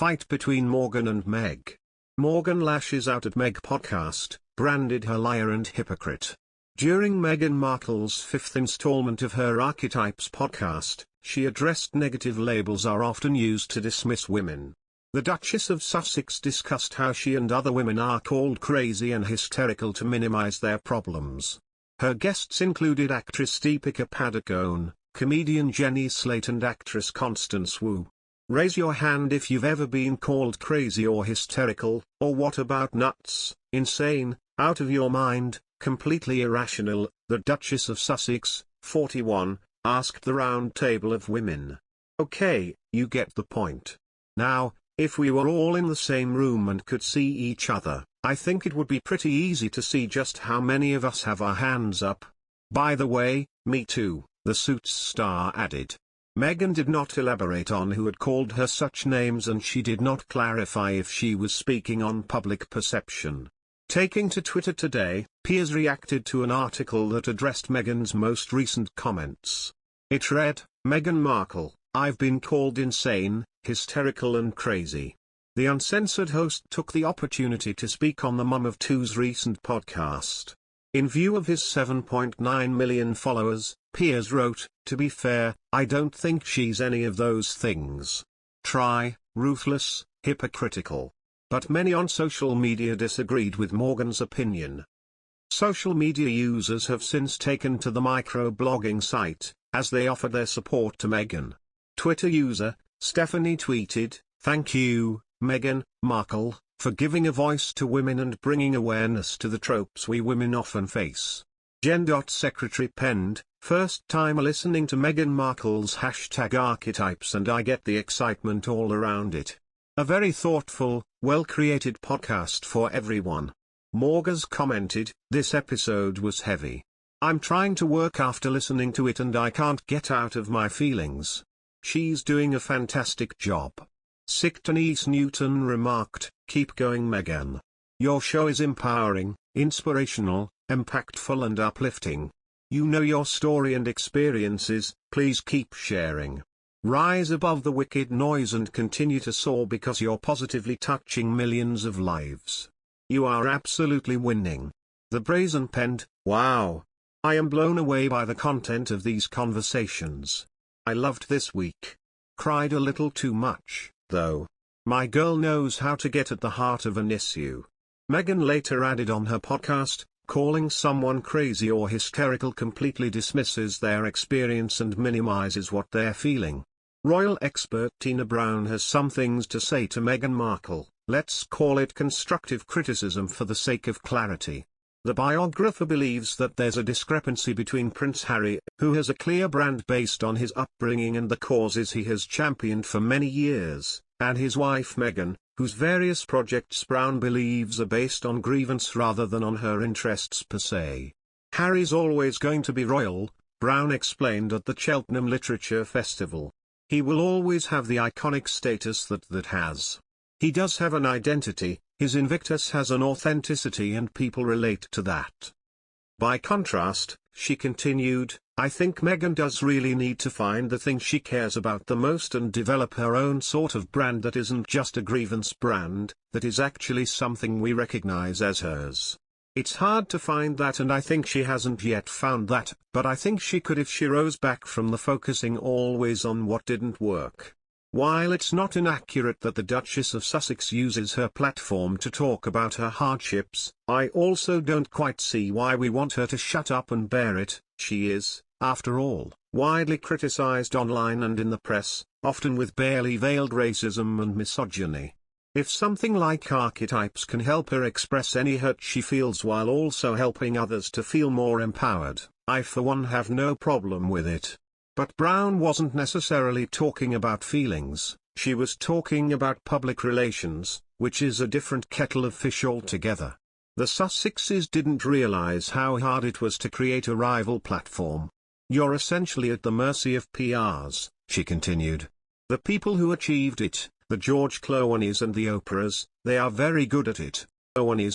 Fight between Meghan and Meg. Meghan lashes out at Meg podcast, branded her liar and hypocrite. During Meghan Markle's fifth installment of her Archetypes podcast, she addressed negative labels are often used to dismiss women. The Duchess of Sussex discussed how she and other women are called crazy and hysterical to minimize their problems. Her guests included actress Deepika Padukone, comedian Jenny Slate and actress Constance Wu. Raise your hand if you've ever been called crazy or hysterical, or what about nuts, insane, out of your mind, completely irrational, the Duchess of Sussex, 41, asked the round table of women. Okay, you get the point. Now, if we were all in the same room and could see each other, I think it would be pretty easy to see just how many of us have our hands up. By the way, me too, the Suits star added. Meghan did not elaborate on who had called her such names, and she did not clarify if she was speaking on public perception. Taking to Twitter today, peers reacted to an article that addressed Meghan's most recent comments. It read, Meghan Markle, I've been called insane, hysterical and crazy. The uncensored host took the opportunity to speak on the Mum of Two's recent podcast. In view of his 7.9 million followers, peers wrote, to be fair, I don't think she's any of those things. Ruthless, hypocritical. But many on social media disagreed with Meghan's opinion. Social media users have since taken to the microblogging site, as they offer their support to Meghan. Twitter user, Stephanie tweeted, thank you, Meghan Markle, for giving a voice to women and bringing awareness to the tropes we women often face. Jen.Secretary penned, first time listening to Meghan Markle's #archetypes and I get the excitement all around it. A very thoughtful, well-created podcast for everyone. Morgas commented, this episode was heavy. I'm trying to work after listening to it and I can't get out of my feelings. She's doing a fantastic job. Denise Newton remarked, keep going Meghan. Your show is empowering, inspirational, impactful and uplifting. You know your story and experiences, please keep sharing. Rise above the wicked noise and continue to soar because you're positively touching millions of lives. You are absolutely winning. The Brazen penned, wow. I am blown away by the content of these conversations. I loved this week. Cried a little too much, though. My girl knows how to get at the heart of an issue. Meghan later added on her podcast, calling someone crazy or hysterical completely dismisses their experience and minimizes what they're feeling. Royal expert Tina Brown has some things to say to Meghan Markle, let's call it constructive criticism for the sake of clarity. The biographer believes that there's a discrepancy between Prince Harry, who has a clear brand based on his upbringing and the causes he has championed for many years, and his wife Meghan, whose various projects Brown believes are based on grievance rather than on her interests per se. Harry's always going to be royal, Brown explained at the Cheltenham Literature Festival. He will always have the iconic status that has. He does have an identity, his Invictus has an authenticity and people relate to that. By contrast, she continued, I think Meghan does really need to find the thing she cares about the most and develop her own sort of brand that isn't just a grievance brand, that is actually something we recognize as hers. It's hard to find that and I think she hasn't yet found that, but I think she could if she rose back from the focusing always on what didn't work. While it's not inaccurate that the Duchess of Sussex uses her platform to talk about her hardships, I also don't quite see why we want her to shut up and bear it. She is, after all, widely criticized online and in the press, often with barely veiled racism and misogyny. If something like Archetypes can help her express any hurt she feels while also helping others to feel more empowered, I for one have no problem with it. But Brown wasn't necessarily talking about feelings, she was talking about public relations, which is a different kettle of fish altogether. The Sussexes didn't realize how hard it was to create a rival platform. You're essentially at the mercy of PRs, she continued. The people who achieved it, the George Clooney's and the Oprahs, they are very good at it. Clooney's